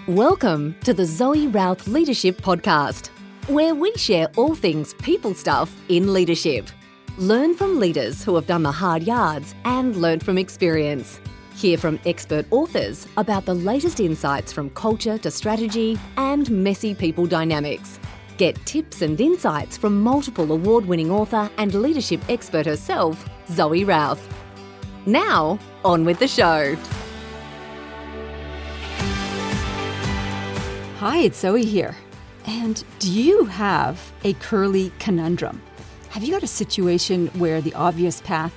Welcome to the Zoe Routh Leadership Podcast, where we share all things people stuff in leadership. Learn from leaders who have done the hard yards and learn from experience. Hear from expert authors about the latest insights from culture to strategy and messy people dynamics. Get tips and insights from multiple award-winning author and leadership expert herself, Zoe Routh. Now, on with the show. Hi, it's Zoe here. And do you have a curly conundrum? Have you got a situation where the obvious path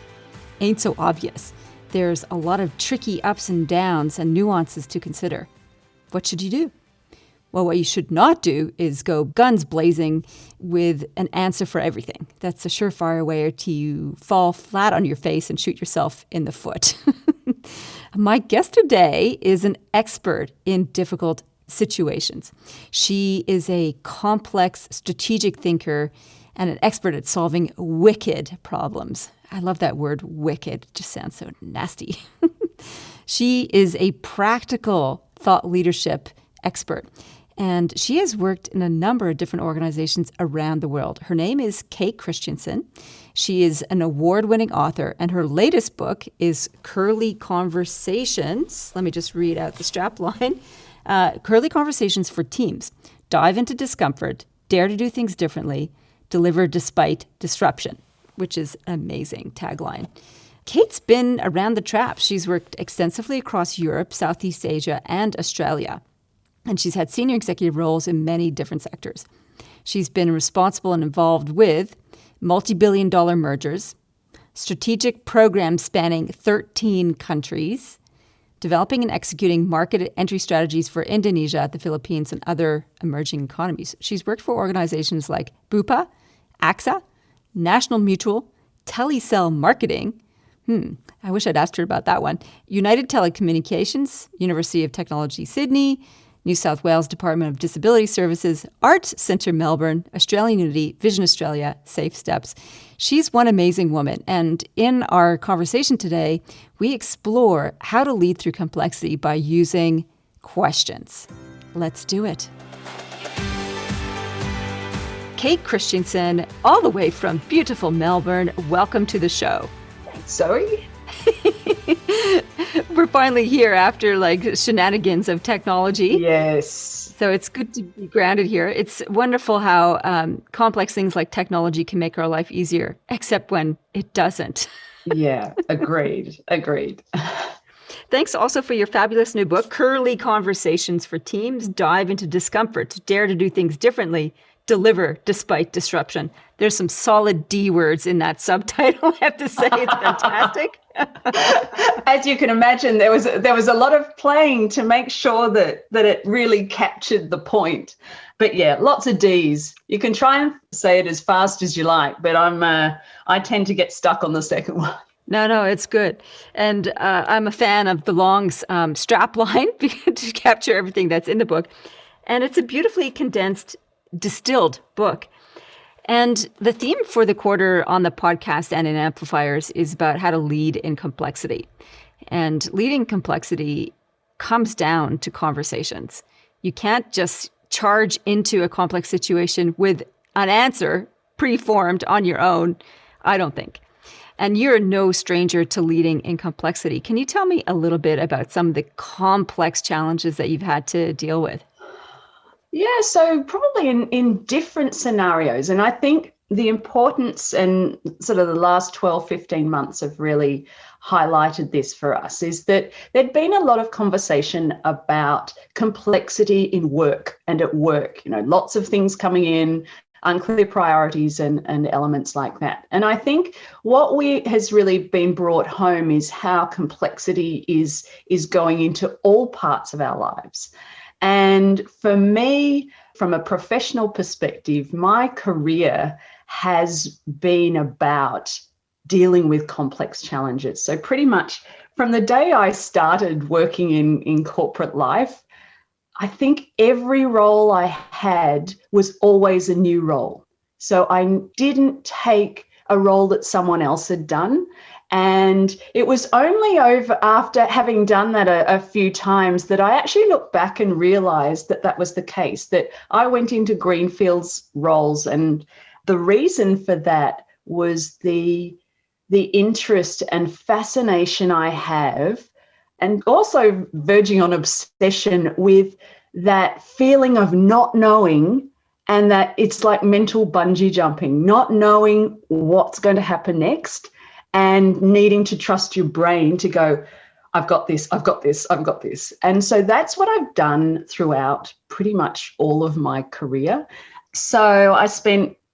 ain't so obvious? There's a lot of tricky ups and downs and nuances to consider. What should you do? Well, what you should not do is go guns blazing with an answer for everything. That's a surefire way to fall flat on your face and shoot yourself in the foot. My guest today is an expert in difficult situations. She is a complex strategic thinker and an expert at solving wicked problems. I love that word, wicked. It just sounds so nasty. She is a practical thought leadership expert, and she has worked in a number of different organizations around the world. Her name is Kate Christiansen. She is an award-winning author, and her latest book is Curly Conversations. Let me just read out the strapline. Curly Conversations for Teams. Dive into discomfort, dare to do things differently, deliver despite disruption, which is an amazing tagline. Kate's been around the traps. She's worked extensively across Europe, Southeast Asia, and Australia. And she's had senior executive roles in many different sectors. She's been responsible and involved with multi-billion-dollar mergers, strategic programs spanning 13 countries, developing and executing market entry strategies for Indonesia, the Philippines, and other emerging economies. She's worked for organizations like Bupa, AXA, National Mutual, Telecell Marketing. I wish I'd asked her about that one. United Telecommunications, University of Technology, Sydney, New South Wales Department of Disability Services, Arts Centre Melbourne, Australian Unity, Vision Australia, Safe Steps. She's one amazing woman. And in our conversation today, we explore how to lead through complexity by using questions. Let's do it. Kate Christiansen, all the way from beautiful Melbourne, welcome to the show. Thanks, Zoe. We're finally here after shenanigans of technology. Yes. So it's good to be grounded here. It's wonderful how complex things like technology can make our life easier, except when it doesn't. Yeah, agreed. Thanks also for your fabulous new book, Curly Conversations for Teams. Dive into discomfort, dare to do things differently, deliver despite disruption. There's some solid D words in that subtitle, I have to say. It's fantastic. As you can imagine, there was a lot of playing to make sure that it really captured the point. But yeah, lots of D's. You can try and say it as fast as you like, but I tend to get stuck on the second one. No, it's good. And I'm a fan of the long strap line to capture everything that's in the book. And it's a beautifully condensed, distilled book. And the theme for the quarter on the podcast and in Amplifiers is about how to lead in complexity. And leading complexity comes down to conversations. You can't just charge into a complex situation with an answer preformed on your own, I don't think. And you're no stranger to leading in complexity. Can you tell me a little bit about some of the complex challenges that you've had to deal with? Yeah, so probably in different scenarios. And I think the importance and sort of the last 12, 15 months have really highlighted this for us, is that there'd been a lot of conversation about complexity in work and at work, lots of things coming in, unclear priorities and elements like that. And I think what has really been brought home is how complexity is going into all parts of our lives. And for me, from a professional perspective, my career has been about dealing with complex challenges. So pretty much from the day I started working in corporate life, I think every role I had was always a new role. So I didn't take a role that someone else had done And it was only over after having done that a few times that I actually looked back and realized that that was the case, that I went into greenfields roles. And the reason for that was the interest and fascination I have, and also verging on obsession with that feeling of not knowing, and that it's like mental bungee jumping, not knowing what's going to happen next and needing to trust your brain to go, I've got this, I've got this, I've got this. And so that's what I've done throughout pretty much all of my career. So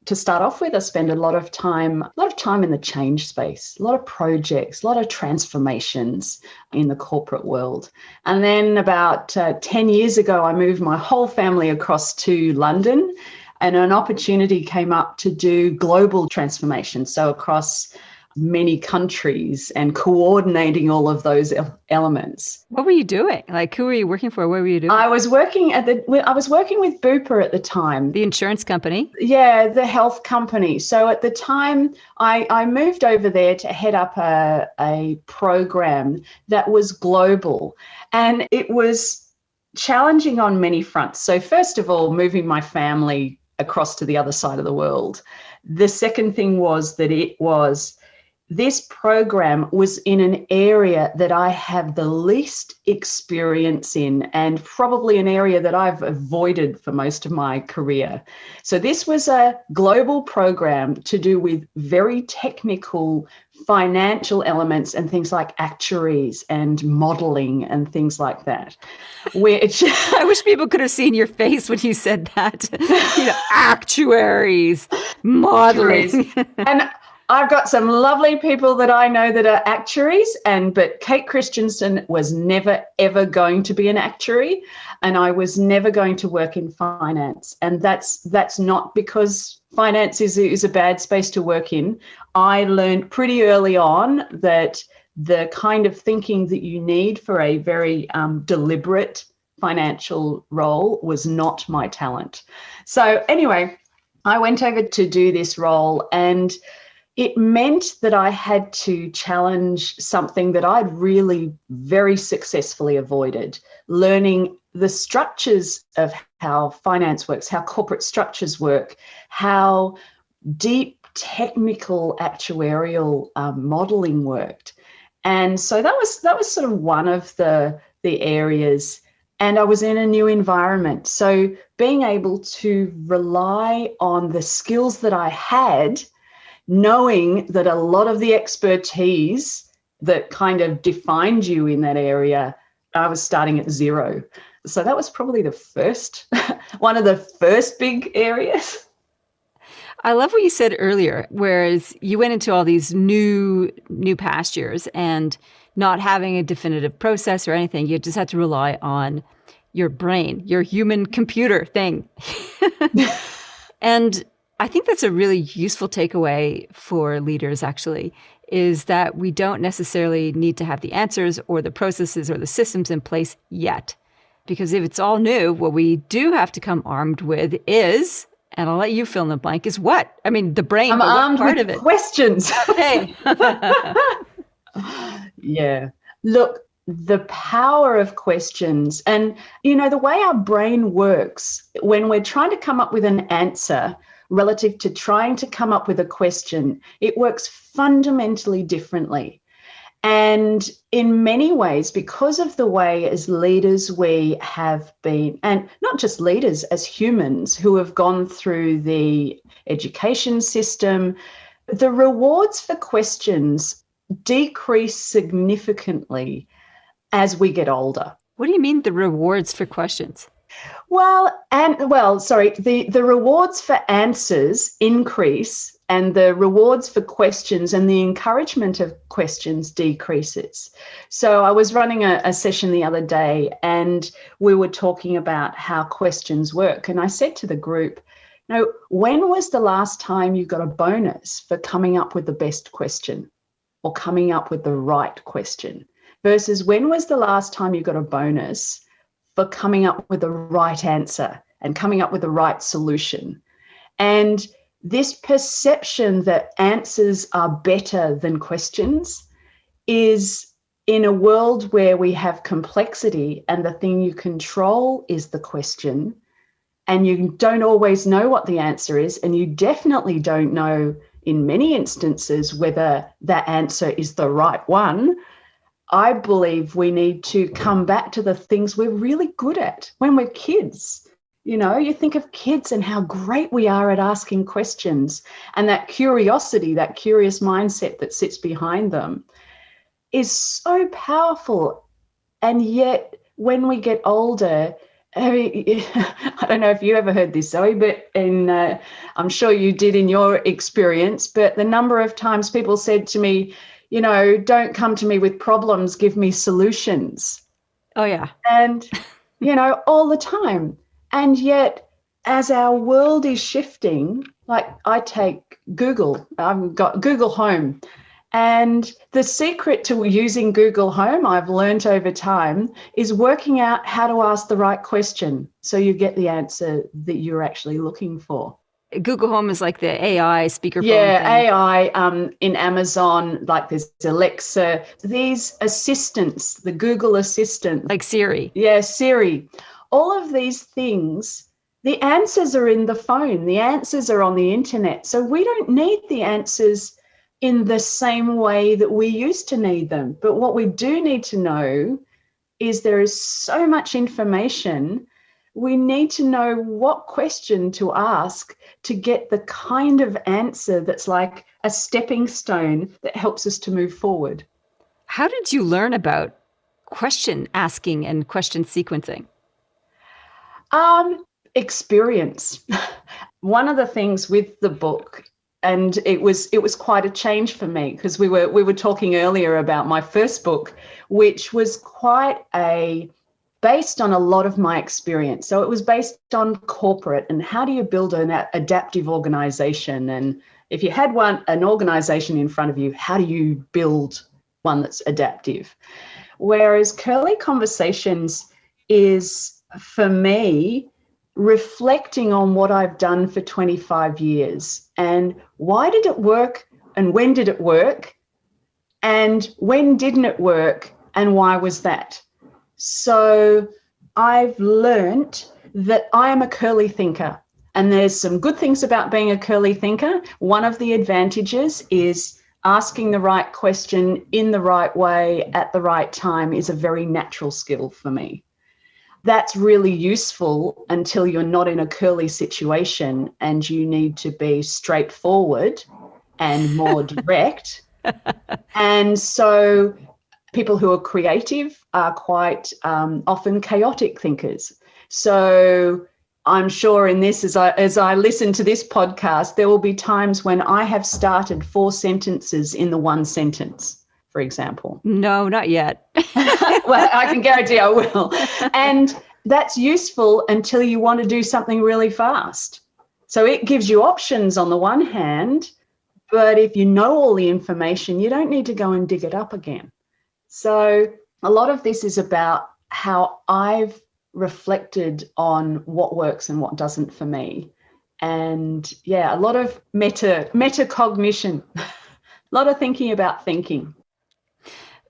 to start off with, I spend a lot of time in the change space, a lot of projects, a lot of transformations in the corporate world. And then about 10 years ago, I moved my whole family across to London, and an opportunity came up to do global transformation. So across many countries and coordinating all of those elements. What were you doing? Like, who were you working for? What were you doing? I was working with Bupa at the time. The insurance company? Yeah, the health company. So at the time, I moved over there to head up a program that was global. And it was challenging on many fronts. So first of all, moving my family across to the other side of the world. The second thing was that this program was in an area that I have the least experience in, and probably an area that I've avoided for most of my career. So this was a global program to do with very technical financial elements and things like actuaries and modeling and things like that. I wish people could have seen your face when you said that. Actuaries, modeling. And I've got some lovely people that I know that are actuaries, but Kate Christiansen was never, ever going to be an actuary, and I was never going to work in finance. And that's not because finance is a bad space to work in. I learned pretty early on that the kind of thinking that you need for a very deliberate financial role was not my talent. So anyway, I went over to do this role, and it meant that I had to challenge something that I'd really very successfully avoided, learning the structures of how finance works, how corporate structures work, how deep technical actuarial modeling worked. And so that was sort of one of the areas. And I was in a new environment. So being able to rely on the skills that I had, knowing that a lot of the expertise that kind of defined you in that area, I was starting at zero. So that was probably one of the first big areas. I love what you said earlier, whereas you went into all these new pastures and not having a definitive process or anything, you just had to rely on your brain, your human computer thing. And I think that's a really useful takeaway for leaders, actually, is that we don't necessarily need to have the answers or the processes or the systems in place yet. Because if it's all new, what we do have to come armed with is, and I'll let you fill in the blank, is what? I mean, the brain, I'm but what armed part with of it? Questions. Okay. Yeah. Look, the power of questions, and, the way our brain works, when we're trying to come up with an answer relative to trying to come up with a question, it works fundamentally differently. And in many ways, because of the way as leaders we have been, and not just leaders, as humans who have gone through the education system, the rewards for questions decrease significantly as we get older. What do you mean the rewards for questions? The rewards for answers increase, and the rewards for questions and the encouragement of questions decreases. So I was running a session the other day, and we were talking about how questions work. And I said to the group, when was the last time you got a bonus for coming up with the best question or coming up with the right question, versus when was the last time you got a bonus for coming up with the right answer and coming up with the right solution? And this perception that answers are better than questions is in a world where we have complexity and the thing you control is the question, and you don't always know what the answer is, and you definitely don't know in many instances whether that answer is the right one, I believe we need to come back to the things we're really good at when we're kids. You know, you think of kids and how great we are at asking questions, and that curiosity, that curious mindset that sits behind them is so powerful. And yet when we get older, I mean, I don't know if you ever heard this, Zoe, but I'm sure you did in your experience, but the number of times people said to me, you know, don't come to me with problems, give me solutions. Oh, yeah. And, you know, all the time. And yet, as our world is shifting, like I take Google, I've got Google Home. And the secret to using Google Home, I've learned over time, is working out how to ask the right question so you get the answer that you're actually looking for. Google Home is like the AI speakerphone Yeah, thing. AI in Amazon, like there's Alexa, these assistants, the Google Assistant. Like Siri. Yeah, Siri. All of these things, the answers are in the phone. The answers are on the internet. So we don't need the answers in the same way that we used to need them. But what we do need to know is there is so much information. We need to know what question to ask to get the kind of answer that's like a stepping stone that helps us to move forward. How did you learn about question asking and question sequencing? Experience. One of the things with the book, and it was quite a change for me, because we were talking earlier about my first book, which was based on a lot of my experience. So it was based on corporate and how do you build an adaptive organization, and if you had an organization in front of you, how do you build one that's adaptive? Whereas Curly Conversations is, for me, reflecting on what I've done for 25 years and why did it work and when did it work and when didn't it work and why was that? So I've learnt that I am a curly thinker, and there's some good things about being a curly thinker. One of the advantages is asking the right question in the right way at the right time is a very natural skill for me. That's really useful until you're not in a curly situation and you need to be straightforward and more direct. And so people who are creative are quite often chaotic thinkers. So I'm sure in this, as I listen to this podcast, there will be times when I have started 4 sentences in the one sentence, for example. No, not yet. Well, I can guarantee I will. And that's useful until you want to do something really fast. So it gives you options on the one hand, but if you know all the information, you don't need to go and dig it up again. So a lot of this is about how I've reflected on what works and what doesn't for me. And yeah, a lot of metacognition, a lot of thinking about thinking.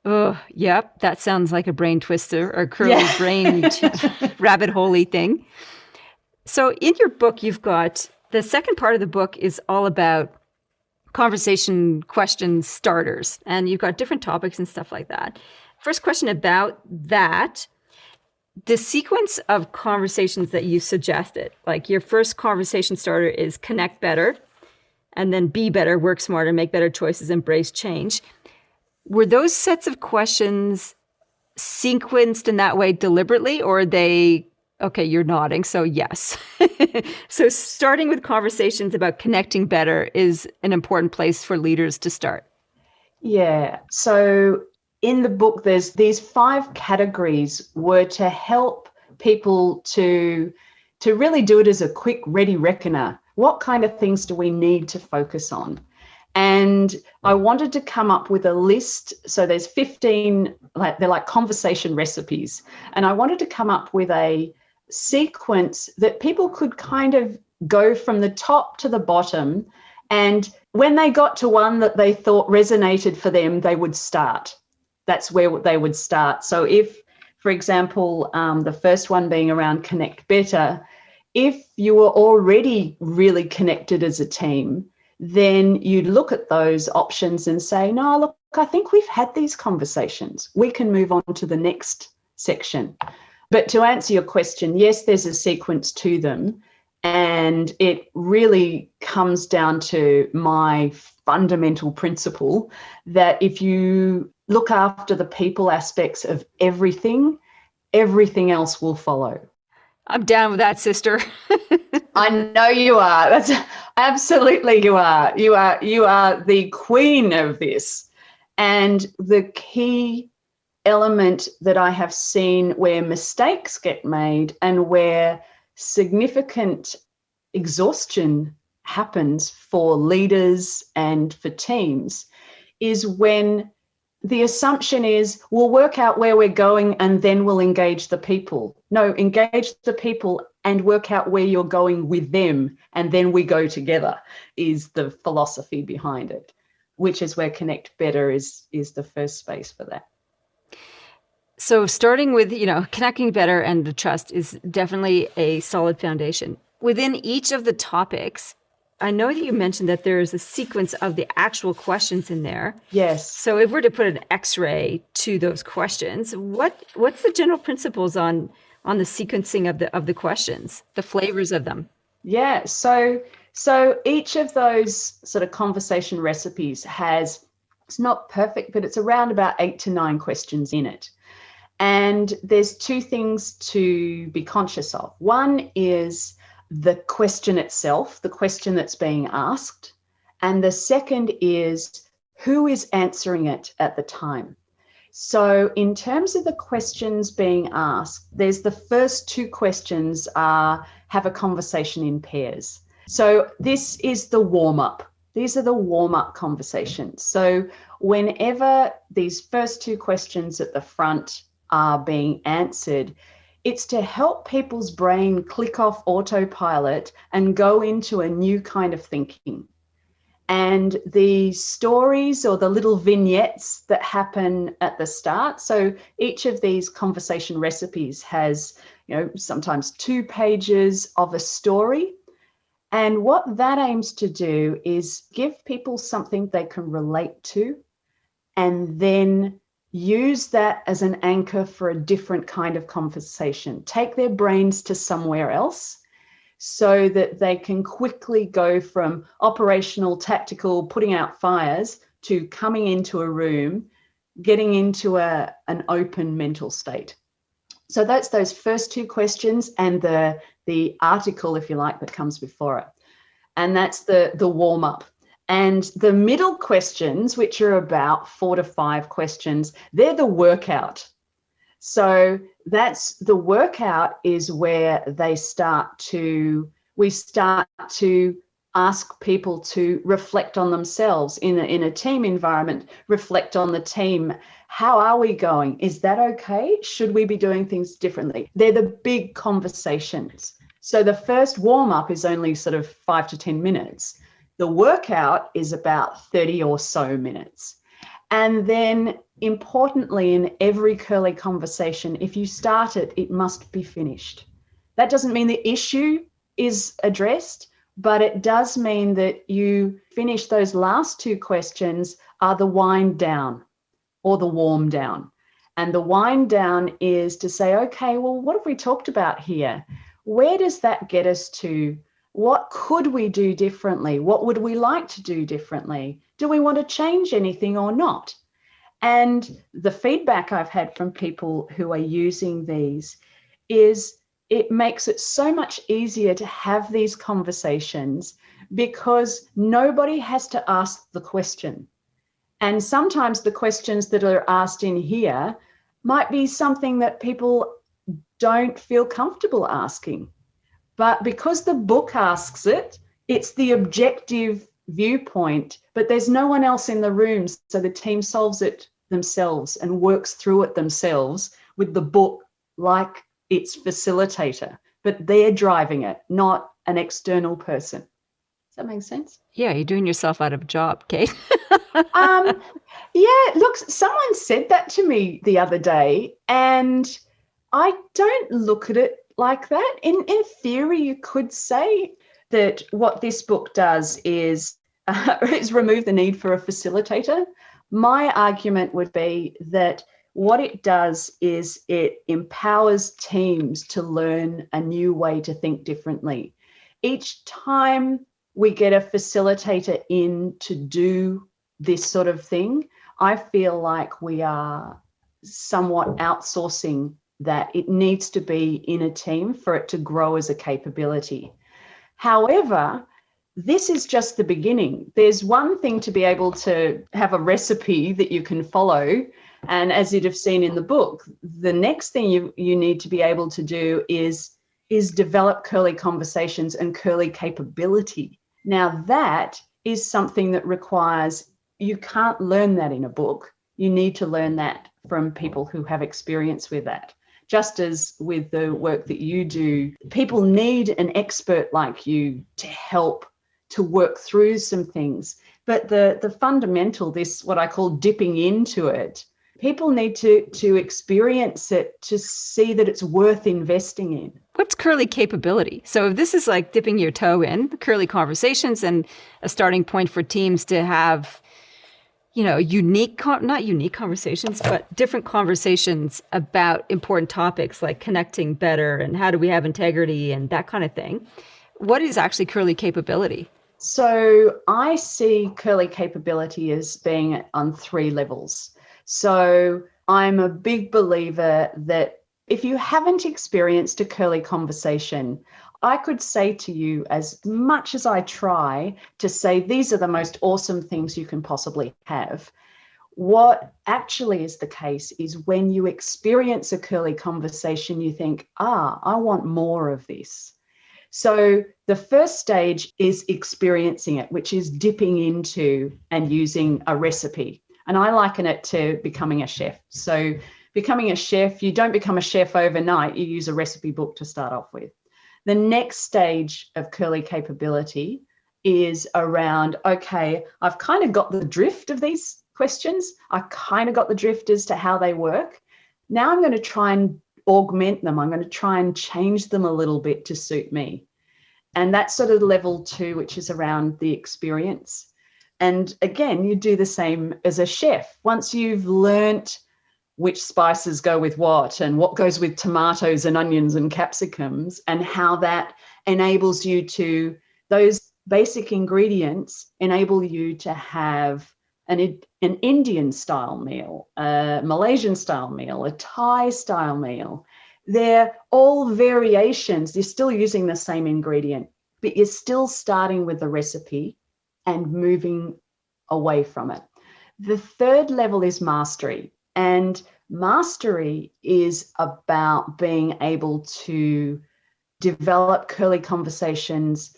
Oh, yep. That sounds like a brain twister or curly brain rabbit hole-y thing. So in your book, you've got the second part of the book is all about conversation question starters, and you've got different topics and stuff like that. First question about that, the sequence of conversations that you suggested, like your first conversation starter is connect better, and then be better, work smarter, make better choices, embrace change. Were those sets of questions sequenced in that way deliberately, or are they, okay, you're nodding, so yes. So starting with conversations about connecting better is an important place for leaders to start. Yeah. So in the book, there's these 5 categories were to help people to really do it as a quick ready reckoner. What kind of things do we need to focus on? And I wanted to come up with a list. So there's 15, they're like conversation recipes. And I wanted to come up with a sequence that people could kind of go from the top to the bottom. And when they got to one that they thought resonated for them, they would start. that's where they would start. So if, for example, the first one being around connect better, if you were already really connected as a team, then you'd look at those options and say, no, look, I think we've had these conversations. We can move on to the next section. But to answer your question, yes, there's a sequence to them. And it really comes down to my fundamental principle that if you look after the people aspects of everything, everything else will follow. I'm down with that, sister. I know you are. That's absolutely you are. You are the queen of this. And the key element that I have seen where mistakes get made and where significant exhaustion happens for leaders and for teams is when the assumption is we'll work out where we're going and then we'll engage the people. No, engage the people and work out where you're going with them and then we go together is the philosophy behind it, which is where Connect Better is the first space for that. So starting with, connecting better and the trust is definitely a solid foundation. Within each of the topics, I know that you mentioned that there is a sequence of the actual questions in there. Yes. So if we're to put an X-ray to those questions, what's the general principles on the sequencing of the questions, the flavors of them? Yeah. So each of those sort of conversation recipes has, it's not perfect, but it's around about 8 to 9 questions in it. And there's two things to be conscious of. One is the question itself, the question that's being asked. And the second is who is answering it at the time. So in terms of the questions being asked, there's the first 2 questions are have a conversation in pairs. So this is the warm-up. These are the warm-up conversations. So whenever these first 2 questions at the front are being answered, it's to help people's brain click off autopilot and go into a new kind of thinking. And the stories or the little vignettes that happen at the start. So each of these conversation recipes has, sometimes 2 pages of a story. And what that aims to do is give people something they can relate to and then use that as an anchor for a different kind of conversation. Take their brains to somewhere else so that they can quickly go from operational, tactical, putting out fires to coming into a room, getting into an open mental state. So that's those first 2 questions and the article, if you like, that comes before it. And that's the warm-up. And the middle questions, which are about 4 to 5 questions, they're the workout. So that's the workout is where we start to ask people to reflect on themselves in a team environment, reflect on the team. How are we going? Is that okay? Should we be doing things differently? They're the big conversations. So the first warm-up is only sort of 5 to 10 minutes. The workout is about 30 or so minutes. And then importantly, in every curly conversation, if you start it, it must be finished. That doesn't mean the issue is addressed, but it does mean that you finish those last 2 questions are the wind down or the warm down. And the wind down is to say, okay, well, what have we talked about here? Where does that get us to? What could we do differently? What would we like to do differently? Do we want to change anything or not? And the feedback I've had from people who are using these is it makes it so much easier to have these conversations because nobody has to ask the question. And sometimes the questions that are asked in here might be something that people don't feel comfortable asking. But because the book asks it, it's the objective viewpoint, but there's no one else in the room. So the team solves it themselves and works through it themselves with the book like its facilitator, but they're driving it, not an external person. Does that make sense? Yeah, you're doing yourself out of a job, Kate. Yeah, look, someone said that to me the other day, and I don't look at it like that. In theory, you could say that what this book does is remove the need for a facilitator. My argument would be that what it does is it empowers teams to learn a new way to think differently. Each time we get a facilitator in to do this sort of thing, I feel like we are somewhat outsourcing that. It needs to be in a team for it to grow as a capability. However, this is just the beginning. There's one thing to be able to have a recipe that you can follow. And as you'd have seen in the book, the next thing you need to be able to do is develop curly conversations and curly capability. Now, that is something that requires, you can't learn that in a book. You need to learn that from people who have experience with that. Just as with the work that you do, people need an expert like you to help to work through some things. But the fundamental, this what I call dipping into it, people need to experience it to see that it's worth investing in. What's curly capability? So if this is like dipping your toe in curly conversations and a starting point for teams to have, not unique conversations, but different conversations about important topics like connecting better and how do we have integrity and that kind of thing. What is actually curly capability? So I see curly capability as being on 3 levels. So I'm a big believer that if you haven't experienced a curly conversation, I could say to you, as much as I try to say these are the most awesome things you can possibly have, what actually is the case is when you experience a curly conversation, you think, I want more of this. So the first stage is experiencing it, which is dipping into and using a recipe. And I liken it to becoming a chef. So becoming a chef, you don't become a chef overnight. You use a recipe book to start off with. The next stage of curly capability is around, okay, I've kind of got the drift of these questions. I kind of got the drift as to how they work. Now I'm going to try and augment them. I'm going to try and change them a little bit to suit me. And that's sort of level 2, which is around the experience. And again, you do the same as a chef. Once you've learnt which spices go with what and what goes with tomatoes and onions and capsicums and how that enables you to, those basic ingredients enable you to have an Indian style meal, a Malaysian style meal, a Thai style meal. They're all variations. You're still using the same ingredient, but you're still starting with the recipe and moving away from it. The third level is mastery. And mastery is about being able to develop curly conversations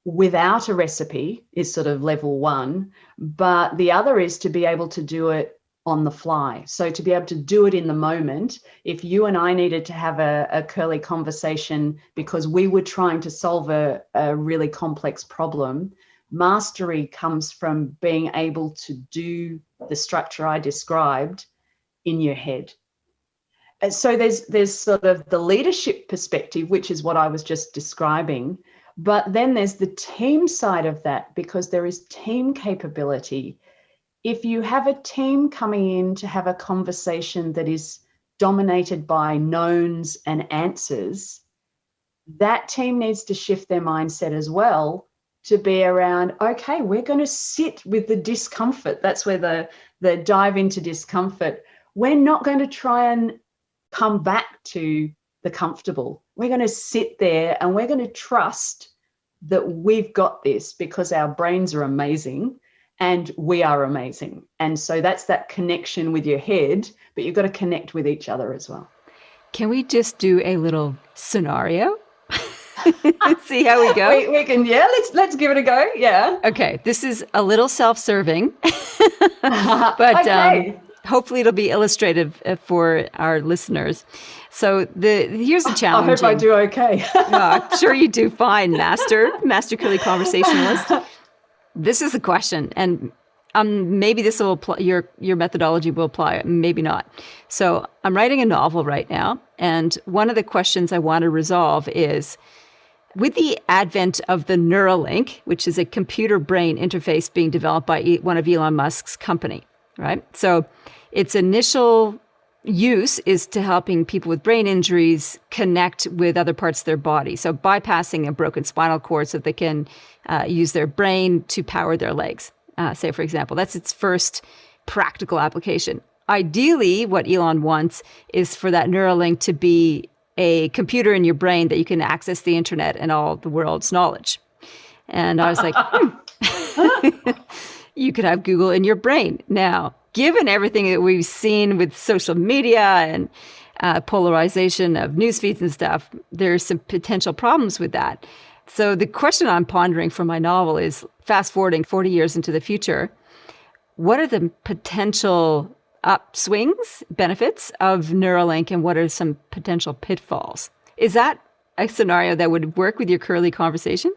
without a recipe, is sort of level 1. But the other is to be able to do it on the fly. So to be able to do it in the moment. If you and I needed to have a curly conversation because we were trying to solve a really complex problem, mastery comes from being able to do the structure I described in your head. And so there's sort of the leadership perspective, which is what I was just describing. But then there's the team side of that, because there is team capability. If you have a team coming in to have a conversation that is dominated by knowns and answers, that team needs to shift their mindset as well to be around, okay, we're going to sit with the discomfort. That's where the dive into discomfort. We're not going to try and come back to the comfortable. We're going to sit there and we're going to trust that we've got this because our brains are amazing and we are amazing. And so that's that connection with your head, but you've got to connect with each other as well. Can we just do a little scenario? See how we go? We can, yeah, let's give it a go. Yeah. Okay. This is a little self-serving, but okay. Hopefully it'll be illustrative for our listeners. So here's the challenge. I hope I do okay. I'm sure you do fine, Master Curly Conversationalist. This is the question. And Maybe this will apply, your methodology will apply, maybe not. So I'm writing a novel right now, and one of the questions I want to resolve is, with the advent of the Neuralink, which is a computer-brain interface being developed by one of Elon Musk's company, right? So its initial use is to helping people with brain injuries connect with other parts of their body. So bypassing a broken spinal cord so they can use their brain to power their legs, say, for example. That's its first practical application. Ideally, what Elon wants is for that Neuralink to be a computer in your brain that you can access the internet and all the world's knowledge. And I was like, you could have Google in your brain. Now, given everything that we've seen with social media and polarization of news feeds and stuff, there's some potential problems with that. So the question I'm pondering for my novel is, fast forwarding 40 years into the future, what are the potential upswings, benefits of Neuralink, and what are some potential pitfalls? Is that a scenario that would work with your Curly conversations?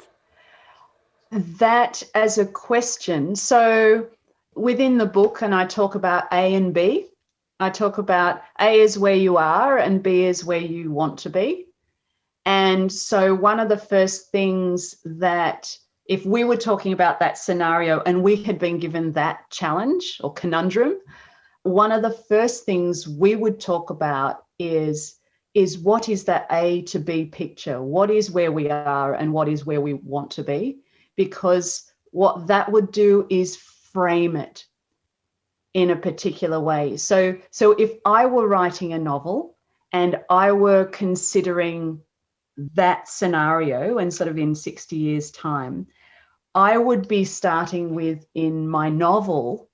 That as a question. So within the book, and I talk about A and B, I talk about A is where you are and B is where you want to be. And so one of the first things that, if we were talking about that scenario and we had been given that challenge or conundrum, one of the first things we would talk about is what is that A to B picture? What is where we are and what is where we want to be? Because what that would do is frame it in a particular way. So if I were writing a novel and I were considering that scenario and sort of in 60 years' time, I would be starting with, in my novel,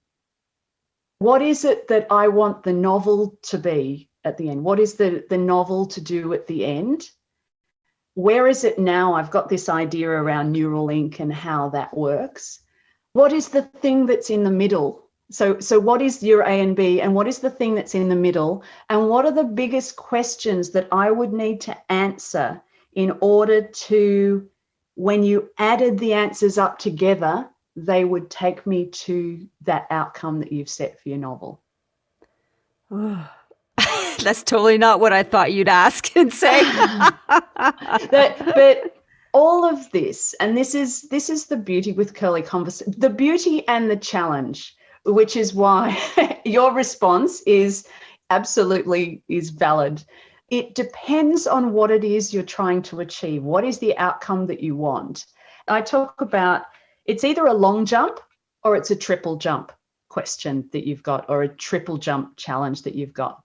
what is it that I want the novel to be at the end? What is the novel to do at the end? Where is it now? I've got this idea around Neuralink and how that works. What is the thing that's in the middle? So what is your A and B, and what is the thing that's in the middle? And what are the biggest questions that I would need to answer in order to, when you added the answers up together, they would take me to that outcome that you've set for your novel? That's totally not what I thought you'd ask and say. But all of this, and this is the beauty with Curly Conversation, the beauty and the challenge, which is why your response is absolutely valid. It depends on what it is you're trying to achieve. What is the outcome that you want? I talk about, it's either a long jump or it's a triple jump question that you've got, or a triple jump challenge that you've got.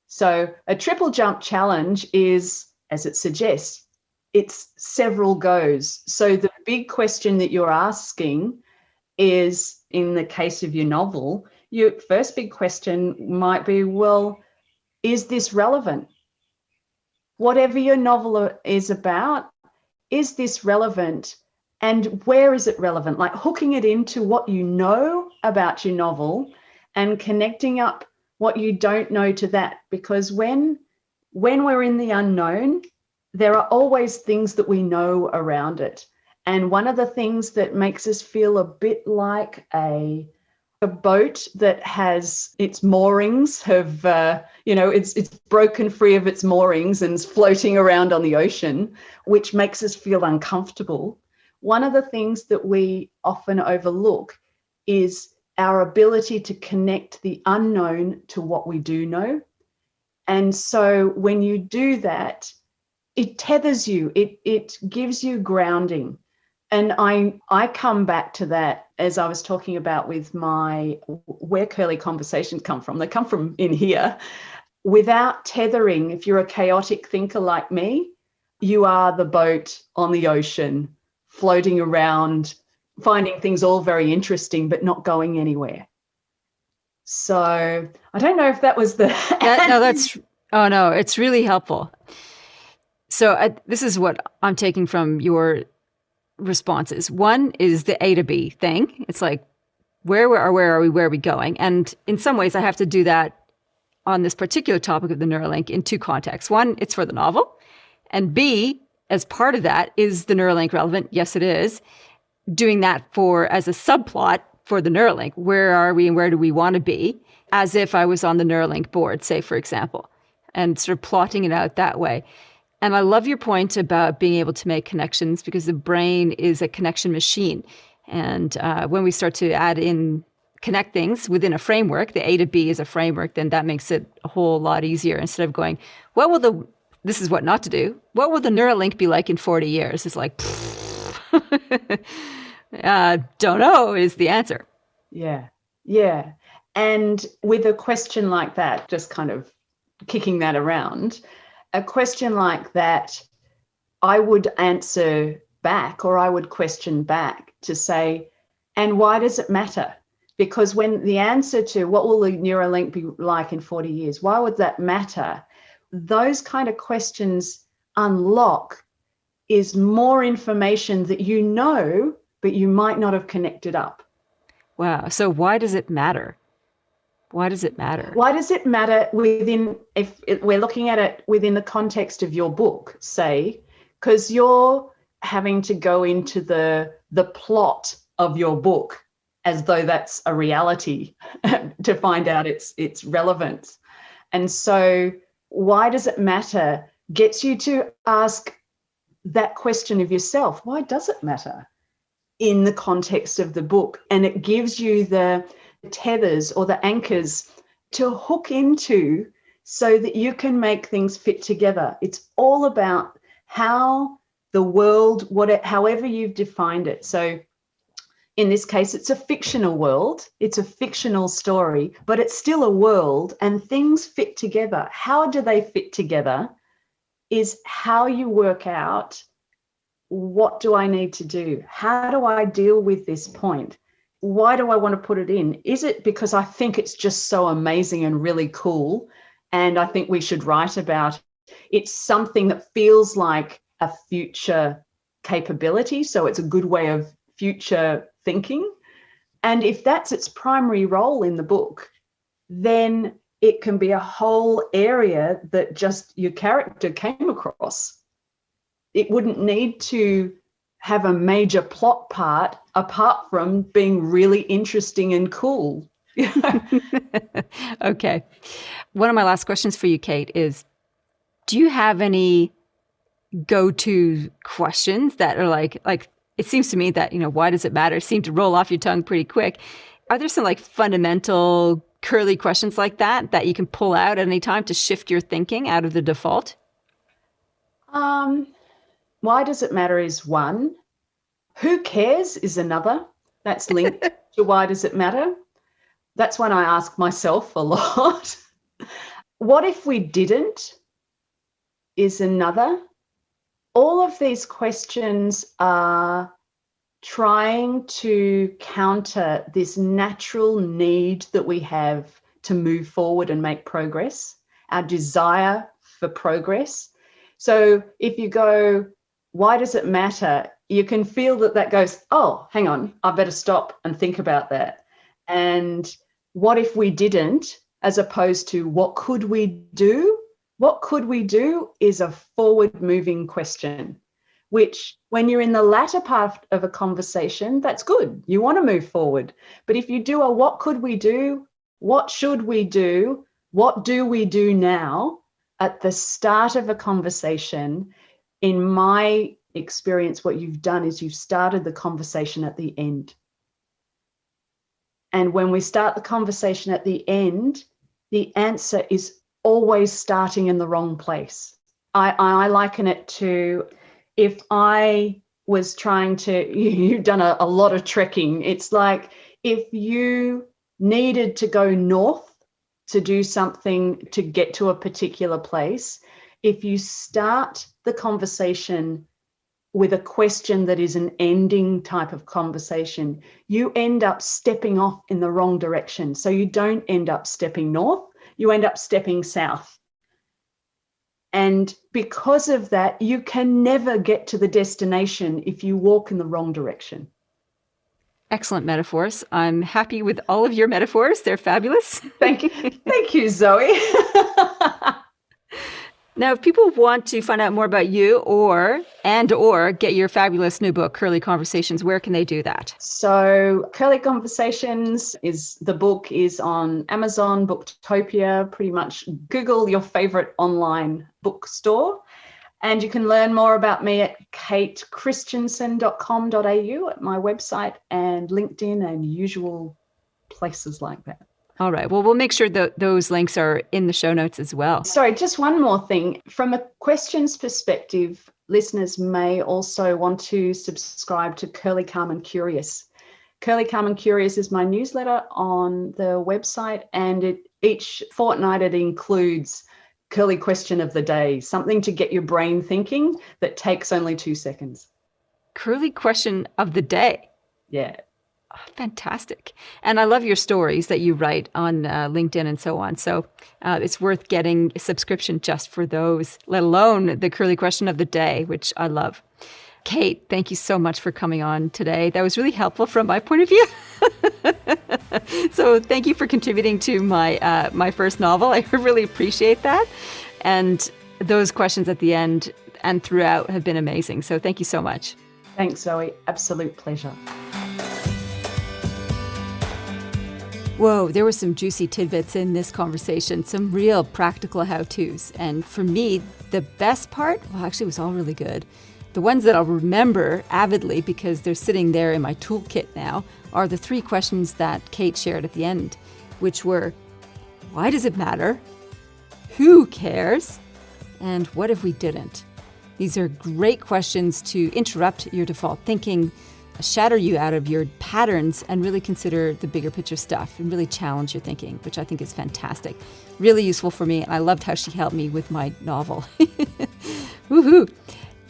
So a triple jump challenge is, as it suggests, it's several goes. So the big question that you're asking is, in the case of your novel, your first big question might be, well, is this relevant? Whatever your novel is about, is this relevant? And where is it relevant? Like hooking it into what you know about your novel and connecting up what you don't know to that. Because when we're in the unknown, there are always things that we know around it. And one of the things that makes us feel a bit like a boat that has its moorings have, it's broken free of its moorings and is floating around on the ocean, which makes us feel uncomfortable. One of the things that we often overlook is our ability to connect the unknown to what we do know. And so when you do that, it tethers you, it gives you grounding. And I come back to that, as I was talking about with where Curly conversations come from. They come from in here. Without tethering, if you're a chaotic thinker like me, you are the boat on the ocean, floating around, finding things all very interesting, but not going anywhere. So I don't know if that was the... No, it's really helpful. So this is what I'm taking from your responses. One is the A to B thing. It's like, where are we going? And in some ways I have to do that on this particular topic of the Neuralink in two contexts. One, it's for the novel. And B, as part of that, is the Neuralink relevant? Yes, it is. Doing that as a subplot for the Neuralink. Where are we and where do we want to be? As if I was on the Neuralink board, say, for example, and sort of plotting it out that way. And I love your point about being able to make connections, because the brain is a connection machine. And when we start to add in connect things within a framework, the A to B is a framework, then that makes it a whole lot easier, instead of going, this is what not to do. What will the Neuralink be like in 40 years? It's like, don't know is the answer. Yeah. Yeah. And with a question like that, just kind of kicking that around, a question like that, I would answer back, or I would question back to say, and why does it matter? Because when the answer to what will the Neuralink be like in 40 years, why would that matter? Those kind of questions unlock is more information that you know, but you might not have connected up. Wow. So why does it matter? Why does it matter? Why does it matter if we're looking at it within the context of your book, say, because you're having to go into the plot of your book as though that's a reality to find out its relevance. And so why does it matter gets you to ask that question of yourself. Why does it matter in the context of the book? And it gives you the tethers or the anchors to hook into so that you can make things fit together. It's all about how the world, however you've defined it. So in this case, it's a fictional world. It's a fictional story, but it's still a world, and things fit together. How do they fit together is how you work out, what do I need to do? How do I deal with this point? Why do I want to put it in? Is it because I think it's just so amazing and really cool, and I think we should write about it? It's something that feels like a future capability, so it's a good way of future thinking. And if that's its primary role in the book, then it can be a whole area that just your character came across. It wouldn't need to have a major plot part apart from being really interesting and cool. Okay. One of my last questions for you, Kate, is do you have any go-to questions that are like it seems to me that, why does it matter? Seem to roll off your tongue pretty quick. Are there some like fundamental curly questions like that you can pull out at any time to shift your thinking out of the default? Why does it matter is one. Who cares is another. That's linked to why does it matter? That's one I ask myself a lot. What if we didn't is another. All of these questions are trying to counter this natural need that we have to move forward and make progress, our desire for progress. So if you go, why does it matter? You can feel that goes, oh, hang on, I better stop and think about that. And what if we didn't, as opposed to what could we do? What could we do is a forward-moving question, which when you're in the latter part of a conversation, that's good. You want to move forward. But if you do a what could we do? What should we do? What do we do now? At the start of a conversation, in my experience, what you've done is you've started the conversation at the end. And when we start the conversation at the end, the answer is always starting in the wrong place. I liken it to if I was trying to, you've done a lot of trekking. It's like if you needed to go north to do something to get to a particular place, if you start the conversation with a question that is an ending type of conversation, you end up stepping off in the wrong direction. So you don't end up stepping north, you end up stepping south. And because of that, you can never get to the destination if you walk in the wrong direction. Excellent metaphors. I'm happy with all of your metaphors. They're fabulous. Thank you, Zoe. Now, if people want to find out more about you or get your fabulous new book, Curly Conversations, where can they do that? So Curly Conversations the book is on Amazon, Booktopia, pretty much Google your favorite online bookstore. And you can learn more about me at katechristiansen.com.au at my website and LinkedIn and usual places like that. All right. Well, we'll make sure that those links are in the show notes as well. Sorry, just one more thing. From a questions perspective, listeners may also want to subscribe to Curly, Calm and Curious. Curly, Calm and Curious is my newsletter on the website, and each fortnight it includes Curly Question of the Day, something to get your brain thinking that takes only 2 seconds. Curly Question of the Day. Yeah. Oh, fantastic. And I love your stories that you write on LinkedIn and so on. So it's worth getting a subscription just for those, let alone the Curly Question of the Day, which I love. Kate, thank you so much for coming on today. That was really helpful from my point of view. So thank you for contributing to my first novel. I really appreciate that. And those questions at the end and throughout have been amazing. So thank you so much. Thanks, Zoe. Absolute pleasure. Whoa, there were some juicy tidbits in this conversation, some real practical how-tos. And for me, the best part, well, actually it was all really good. The ones that I'll remember avidly because they're sitting there in my toolkit now are the 3 questions that Kate shared at the end, which were, why does it matter? Who cares? And what if we didn't? These are great questions to interrupt your default thinking, shatter you out of your patterns, and really consider the bigger picture stuff and really challenge your thinking, which I think is fantastic. Really useful for me, and I loved how she helped me with my novel. Woohoo!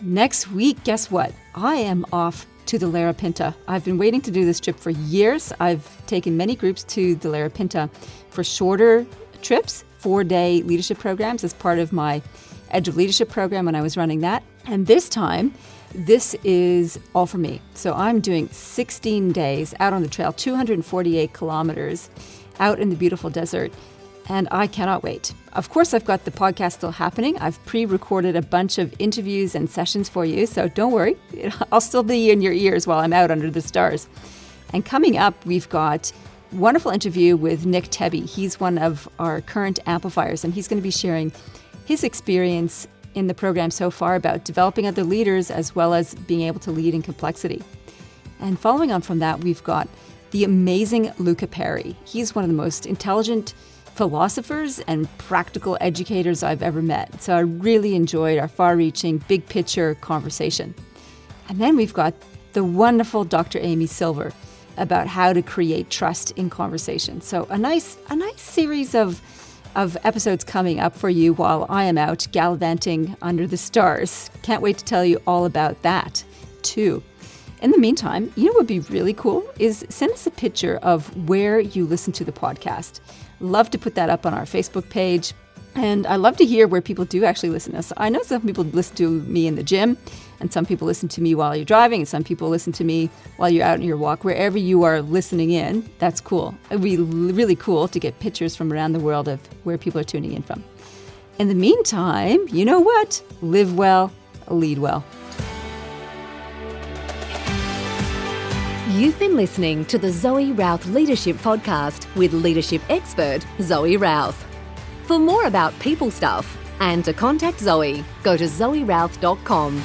Next week, guess what? I am off to the Lara Pinta. I've been waiting to do this trip for years. I've taken many groups to the Lara Pinta for shorter trips, 4-day leadership programs as part of my Edge of Leadership program when I was running that. And this time, this is all for me. So I'm doing 16 days out on the trail, 248 kilometers out in the beautiful desert. And I cannot wait. Of course, I've got the podcast still happening. I've pre-recorded a bunch of interviews and sessions for you. So don't worry. I'll still be in your ears while I'm out under the stars. And coming up, we've got a wonderful interview with Nick Tebby. He's one of our current amplifiers, and he's going to be sharing his experience in the program so far about developing other leaders as well as being able to lead in complexity. And following on from that, we've got the amazing Luca Perry. He's one of the most intelligent philosophers and practical educators I've ever met. So I really enjoyed our far-reaching, big picture conversation. And then we've got the wonderful Dr. Amy Silver about how to create trust in conversation. So a nice series of episodes coming up for you while I am out gallivanting under the stars. Can't wait to tell you all about that too. In the meantime, you know what would be really cool is send us a picture of where you listen to the podcast. Love to put that up on our Facebook page. And I love to hear where people do actually listen to us. I know some people listen to me in the gym, and some people listen to me while you're driving, and some people listen to me while you're out on your walk. Wherever you are listening in, that's cool. It'd be really cool to get pictures from around the world of where people are tuning in from. In the meantime, you know what? Live well, lead well. You've been listening to the Zoe Routh Leadership Podcast with leadership expert Zoe Routh. For more about people stuff and to contact Zoe, go to zoerouth.com.